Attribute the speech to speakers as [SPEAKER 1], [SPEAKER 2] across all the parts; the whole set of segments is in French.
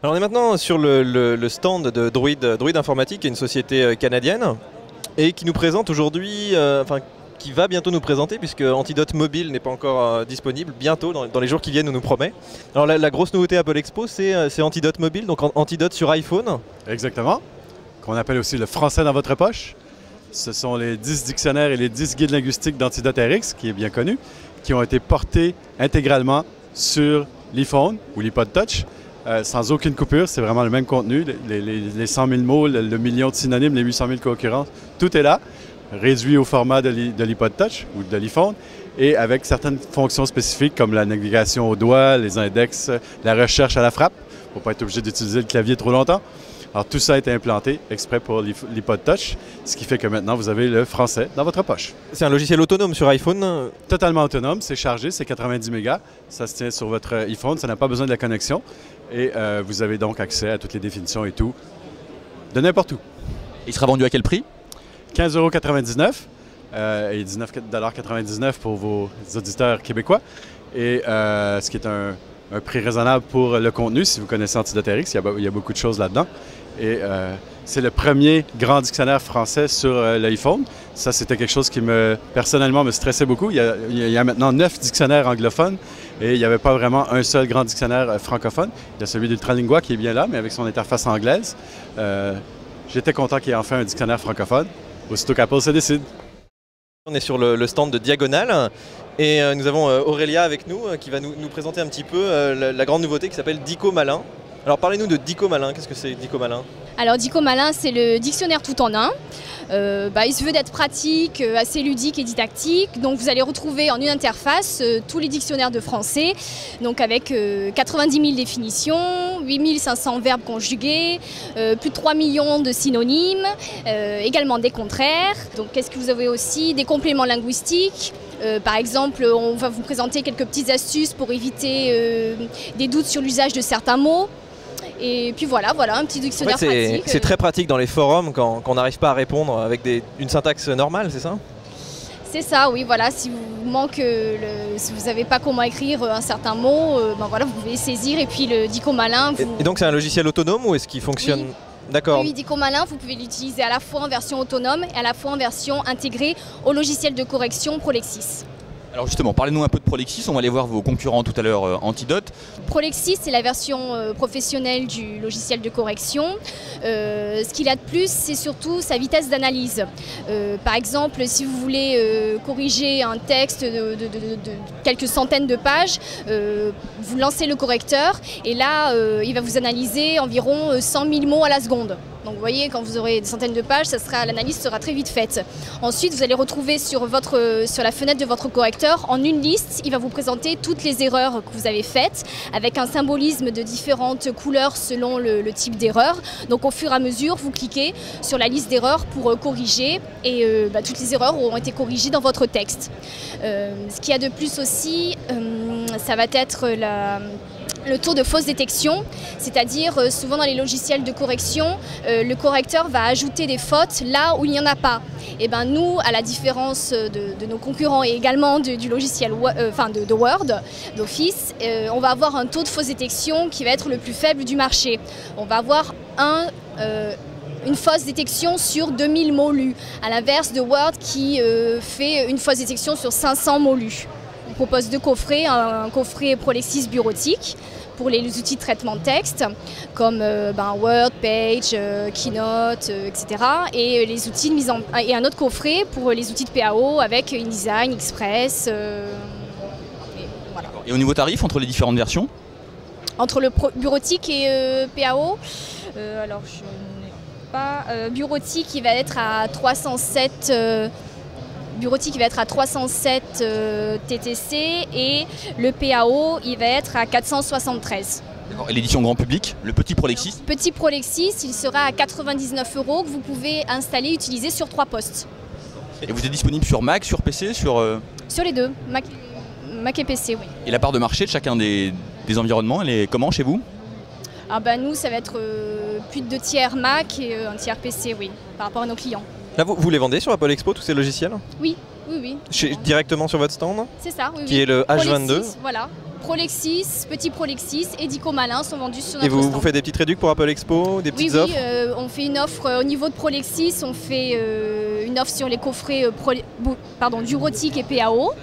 [SPEAKER 1] Alors on est maintenant sur le stand de Druid Informatique, qui est une société canadienne, et qui nous présente aujourd'hui, qui va bientôt nous présenter, puisque Antidote Mobile n'est pas encore disponible, bientôt, dans les jours qui viennent, on nous promet. Alors la grosse nouveauté Apple Expo, c'est Antidote Mobile, donc Antidote sur iPhone.
[SPEAKER 2] Exactement, qu'on appelle aussi le français dans votre poche. Ce sont les 10 dictionnaires et les 10 guides linguistiques d'Antidote RX, qui est bien connu, qui ont été portés intégralement sur l'iPhone ou l'iPod Touch, sans aucune coupure. C'est vraiment le même contenu, les 100 000 mots, le million de synonymes, les 800 000 concurrences, tout est là, réduit au format de l'iPod Touch ou de l'iPhone, et avec certaines fonctions spécifiques comme la navigation au doigt, les index, la recherche à la frappe, pour ne pas être obligé d'utiliser le clavier trop longtemps. Alors tout ça a été implanté exprès pour l'iPod Touch, ce qui fait que maintenant vous avez le français dans votre poche.
[SPEAKER 1] C'est un logiciel autonome sur iPhone?
[SPEAKER 2] Totalement autonome, c'est chargé, c'est 90 mégas, ça se tient sur votre iPhone, ça n'a pas besoin de la connexion, et vous avez donc accès à toutes les définitions et tout, de n'importe où.
[SPEAKER 3] Il sera vendu à quel prix?
[SPEAKER 2] 15,99 € et 19,99 $ pour vos auditeurs québécois, et ce qui est un prix raisonnable pour le contenu. Si vous connaissez Antidote RX, il y a beaucoup de choses là-dedans. Et c'est le premier grand dictionnaire français sur l'iPhone. Ça, c'était quelque chose qui, personnellement, me stressait beaucoup. Il y a maintenant 9 dictionnaires anglophones et il n'y avait pas vraiment un seul grand dictionnaire francophone. Il y a celui d'Ultralingua qui est bien là, mais avec son interface anglaise. J'étais content qu'il y ait enfin un dictionnaire francophone, aussitôt qu'Apple se décide.
[SPEAKER 1] On est sur le stand de Diagonal et nous avons Aurélia avec nous qui va nous présenter un petit peu la grande nouveauté qui s'appelle Dico Malin. Alors parlez-nous de Dico Malin, qu'est-ce que c'est Dico Malin?
[SPEAKER 4] Alors Dico Malin, c'est le dictionnaire tout en un. Il se veut d'être pratique, assez ludique et didactique. Donc vous allez retrouver en une interface tous les dictionnaires de français, donc avec 90 000 définitions, 8 500 verbes conjugués, plus de 3 millions de synonymes, également des contraires. Donc qu'est-ce que vous avez aussi? Des compléments linguistiques. Par exemple, on va vous présenter quelques petites astuces pour éviter des doutes sur l'usage de certains mots. Et puis voilà, un petit dictionnaire pratique.
[SPEAKER 1] C'est très pratique dans les forums quand on n'arrive pas à répondre avec une syntaxe normale, c'est ça?
[SPEAKER 4] C'est ça, oui, voilà. Si vous si vous savez pas comment écrire un certain mot, vous pouvez saisir et puis le Dico Malin.
[SPEAKER 1] Et donc c'est un logiciel autonome ou est-ce qu'il fonctionne?
[SPEAKER 4] Oui.
[SPEAKER 1] D'accord.
[SPEAKER 4] Oui, Dico Malin, vous pouvez l'utiliser à la fois en version autonome et à la fois en version intégrée au logiciel de correction Prolexis.
[SPEAKER 3] Alors justement, parlez-nous un peu de Prolexis, on va aller voir vos concurrents tout à l'heure, Antidote.
[SPEAKER 4] Prolexis, c'est la version professionnelle du logiciel de correction. Ce qu'il a de plus, c'est surtout sa vitesse d'analyse. Par exemple, si vous voulez corriger un texte de quelques centaines de pages, vous lancez le correcteur et là, il va vous analyser environ 100 000 mots à la seconde. Donc vous voyez, quand vous aurez des centaines de pages, l'analyse sera très vite faite. Ensuite, vous allez retrouver sur la fenêtre de votre correcteur, en une liste, il va vous présenter toutes les erreurs que vous avez faites, avec un symbolisme de différentes couleurs selon le type d'erreur. Donc au fur et à mesure, vous cliquez sur la liste d'erreurs pour corriger, et toutes les erreurs auront été corrigées dans votre texte. Ce qu'il y a de plus aussi, ça va être le taux de fausse détection, c'est-à-dire souvent dans les logiciels de correction, le correcteur va ajouter des fautes là où il n'y en a pas. Et ben nous, à la différence de nos concurrents et également du logiciel de Word, d'Office, on va avoir un taux de fausse détection qui va être le plus faible du marché. On va avoir une fausse détection sur 2000 mots lus, à l'inverse de Word qui fait une fausse détection sur 500 mots lus. On propose deux coffrets, un coffret Prolexis bureautique pour les outils de traitement de texte comme Word, Page, Keynote, etc. Et les outils et un autre coffret pour les outils de PAO avec InDesign, Express.
[SPEAKER 3] Voilà. Et au niveau tarif entre les différentes versions?
[SPEAKER 4] Entre le bureautique et PAO, alors je n'ai pas. Bureautique, il va être à 307. Bureautique, il va être à 307 TTC et le PAO, il va être à 473.
[SPEAKER 3] Et l'édition grand public, le petit Prolexis?
[SPEAKER 4] Petit Prolexis, il sera à 99 € que vous pouvez installer et utiliser sur 3 postes.
[SPEAKER 3] Et vous êtes disponible sur Mac, sur PC,
[SPEAKER 4] Sur les deux, Mac et PC, oui.
[SPEAKER 3] Et la part de marché de chacun des environnements, elle est comment chez vous?
[SPEAKER 4] Nous, ça va être plus de 2 tiers Mac et un tiers PC, oui, par rapport à nos clients.
[SPEAKER 1] Là, vous les vendez sur Apple Expo, tous ces logiciels?
[SPEAKER 4] Oui.
[SPEAKER 1] Directement sur votre stand?
[SPEAKER 4] C'est ça, oui.
[SPEAKER 1] Qui est le H22?
[SPEAKER 4] Voilà. Prolexis, petit Prolexis et Dico Malin sont vendus sur notre
[SPEAKER 1] Et vous
[SPEAKER 4] stand.
[SPEAKER 1] faites des petites réductions pour Apple Expo, des petites
[SPEAKER 4] Oui,
[SPEAKER 1] offres?
[SPEAKER 4] on fait une offre au niveau de Prolexis, on fait une offre sur les coffrets Durotic et PAO.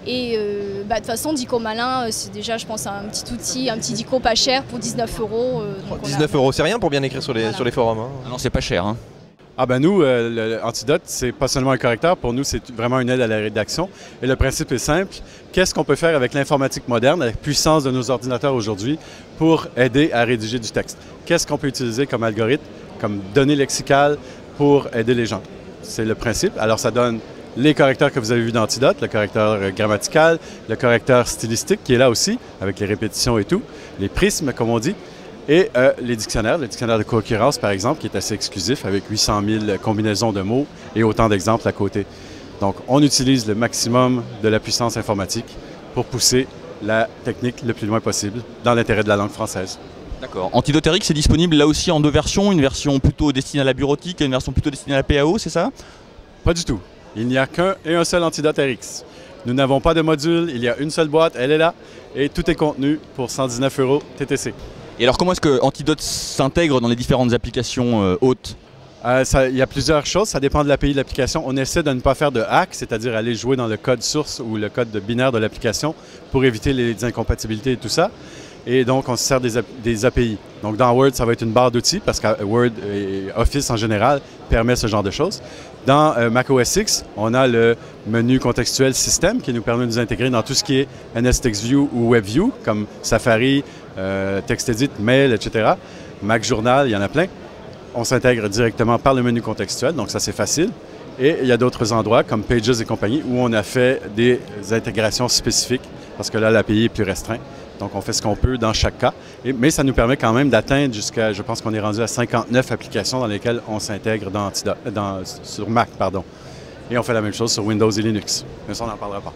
[SPEAKER 4] Et de toute façon, Dico Malin, c'est déjà, je pense, un petit outil, un petit Dico pas cher pour 19 €.
[SPEAKER 1] 19 €, c'est rien pour bien écrire sur les,
[SPEAKER 4] Voilà.
[SPEAKER 1] sur les forums. Hein.
[SPEAKER 3] Ah non, c'est pas cher. Hein.
[SPEAKER 2] Ah ben nous, Antidote, c'est pas seulement un correcteur, pour nous c'est vraiment une aide à la rédaction. Et le principe est simple, qu'est-ce qu'on peut faire avec l'informatique moderne, avec la puissance de nos ordinateurs aujourd'hui pour aider à rédiger du texte? Qu'est-ce qu'on peut utiliser comme algorithme, comme données lexicales pour aider les gens? C'est le principe. Alors ça donne les correcteurs que vous avez vus d'Antidote, le correcteur grammatical, le correcteur stylistique qui est là aussi, avec les répétitions et tout, les prismes comme on dit. Et les dictionnaires, le dictionnaire de co-occurrence, par exemple, qui est assez exclusif avec 800 000 combinaisons de mots et autant d'exemples à côté. Donc, on utilise le maximum de la puissance informatique pour pousser la technique le plus loin possible dans l'intérêt de la langue française.
[SPEAKER 3] D'accord. Antidote RX est disponible là aussi en deux versions, une version plutôt destinée à la bureautique et une version plutôt destinée à la PAO, c'est ça?
[SPEAKER 2] Pas du tout. Il n'y a qu'un et un seul Antidote RX. Nous n'avons pas de module, il y a une seule boîte, elle est là, et tout est contenu pour 119 € TTC.
[SPEAKER 3] Et alors comment est-ce que Antidote s'intègre dans les différentes applications hautes?
[SPEAKER 2] Il y a plusieurs choses, ça dépend de l'API de l'application. On essaie de ne pas faire de hack, c'est-à-dire aller jouer dans le code source ou le code binaire de l'application pour éviter les incompatibilités et tout ça. Et donc, on se sert des API. Donc, dans Word, ça va être une barre d'outils parce que Word et Office en général permet ce genre de choses. Dans Mac OS X, on a le menu contextuel système qui nous permet de nous intégrer dans tout ce qui est NSTextView ou WebView, comme Safari, TextEdit, Mail, etc. Mac Journal, il y en a plein. On s'intègre directement par le menu contextuel, donc ça c'est facile. Et il y a d'autres endroits comme Pages et compagnie où on a fait des intégrations spécifiques parce que là l'API est plus restreint. Donc on fait ce qu'on peut dans chaque cas. Mais ça nous permet quand même d'atteindre jusqu'à, je pense qu'on est rendu à 59 applications dans lesquelles on s'intègre sur Mac. Et on fait la même chose sur Windows et Linux. Mais ça on n'en parlera pas.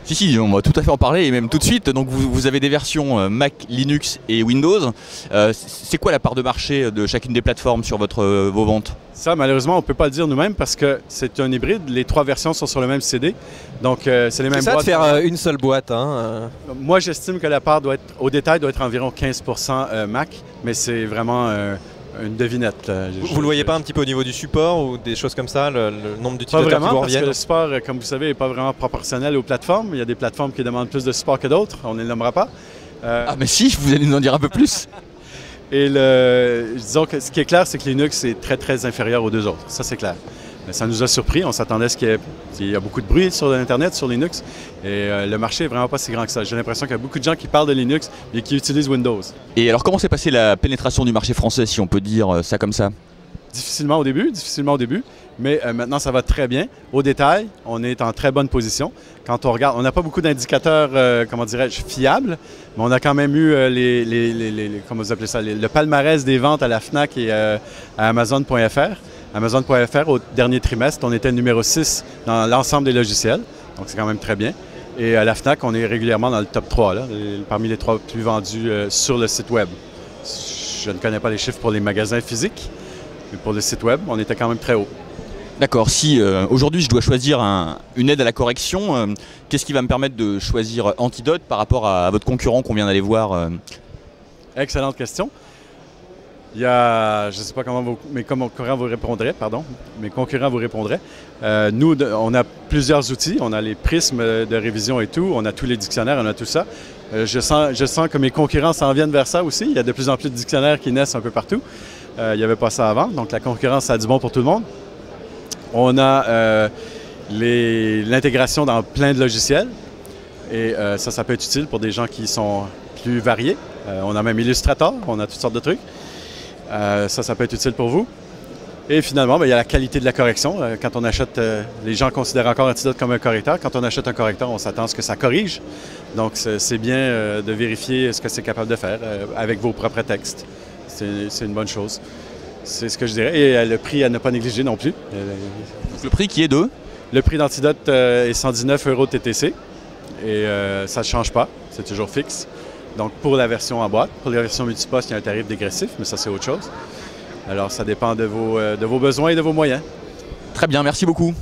[SPEAKER 3] Si, on va tout à fait en parler et même tout de suite. Donc vous avez des versions Mac, Linux et Windows. C'est quoi la part de marché de chacune des plateformes sur vos ventes?
[SPEAKER 2] Ça, malheureusement, on ne peut pas le dire nous-mêmes parce que c'est un hybride. Les trois versions sont sur le même CD. Donc, c'est les mêmes
[SPEAKER 1] C'est ça
[SPEAKER 2] boîtes.
[SPEAKER 1] de faire une seule boîte. Hein.
[SPEAKER 2] Moi, j'estime que la part au détail doit être environ 15 % Mac, mais c'est vraiment une devinette. Là.
[SPEAKER 1] Vous ne le voyez pas un petit peu au niveau du support ou des choses comme ça, le nombre
[SPEAKER 2] Pas
[SPEAKER 1] d'utilisateurs qui
[SPEAKER 2] vraiment,
[SPEAKER 1] vous
[SPEAKER 2] parce que
[SPEAKER 1] reviennent?
[SPEAKER 2] le support, comme vous savez, n'est pas vraiment proportionnel aux plateformes. Il y a des plateformes qui demandent plus de support que d'autres. On ne les nommera pas.
[SPEAKER 3] Ah mais si, vous allez nous en dire un peu plus.
[SPEAKER 2] Et disons que ce qui est clair, c'est que Linux est très, très inférieur aux deux autres. Ça, c'est clair. Mais ça nous a surpris. On s'attendait à ce qu'il y ait beaucoup de bruit sur Internet, sur Linux. Et le marché n'est vraiment pas si grand que ça. J'ai l'impression qu'il y a beaucoup de gens qui parlent de Linux et qui utilisent Windows.
[SPEAKER 3] Et alors comment s'est passée la pénétration du marché français, si on peut dire ça comme ça?
[SPEAKER 2] Difficilement au début, mais maintenant ça va très bien. Au détail, on est en très bonne position. Quand on regarde, on n'a pas beaucoup d'indicateurs, comment dirais-je, fiables, mais on a quand même eu comment vous appelez ça, le palmarès des ventes à la FNAC et à Amazon.fr. Amazon.fr, au dernier trimestre, on était numéro 6 dans l'ensemble des logiciels, donc c'est quand même très bien. Et à la FNAC, on est régulièrement dans le top 3, là, parmi les 3 plus vendus sur le site web. Je ne connais pas les chiffres pour les magasins physiques, mais pour le site web, on était quand même très haut.
[SPEAKER 3] D'accord, si aujourd'hui je dois choisir une aide à la correction, qu'est-ce qui va me permettre de choisir Antidote par rapport à votre concurrent qu'on vient d'aller voir?
[SPEAKER 2] Excellente question. Il y a, je ne sais pas comment mes concurrents vous répondraient, nous, on a plusieurs outils. On a les prismes de révision et tout. On a tous les dictionnaires, on a tout ça. Je sens que mes concurrents s'en viennent vers ça aussi. Il y a de plus en plus de dictionnaires qui naissent un peu partout. Il n'y avait pas ça avant. Donc, la concurrence, ça a du bon pour tout le monde. On a l'intégration dans plein de logiciels. Et ça peut être utile pour des gens qui sont plus variés. On a même Illustrator, on a toutes sortes de trucs. Ça peut être utile pour vous. Et finalement, il y a la qualité de la correction. Quand on achète, les gens considèrent encore Antidote comme un correcteur. Quand on achète un correcteur, on s'attend à ce que ça corrige. Donc, c'est bien de vérifier ce que c'est capable de faire avec vos propres textes. C'est une bonne chose. C'est ce que je dirais. Et le prix à ne pas négliger non plus.
[SPEAKER 3] Le prix qui est de?
[SPEAKER 2] Le prix d'Antidote est 119 € TTC. Et ça ne change pas. C'est toujours fixe. Donc, pour la version en boîte, pour la version multiposte, il y a un tarif dégressif, mais ça, c'est autre chose. Alors, ça dépend de vos besoins et de vos moyens.
[SPEAKER 3] Très bien, merci beaucoup.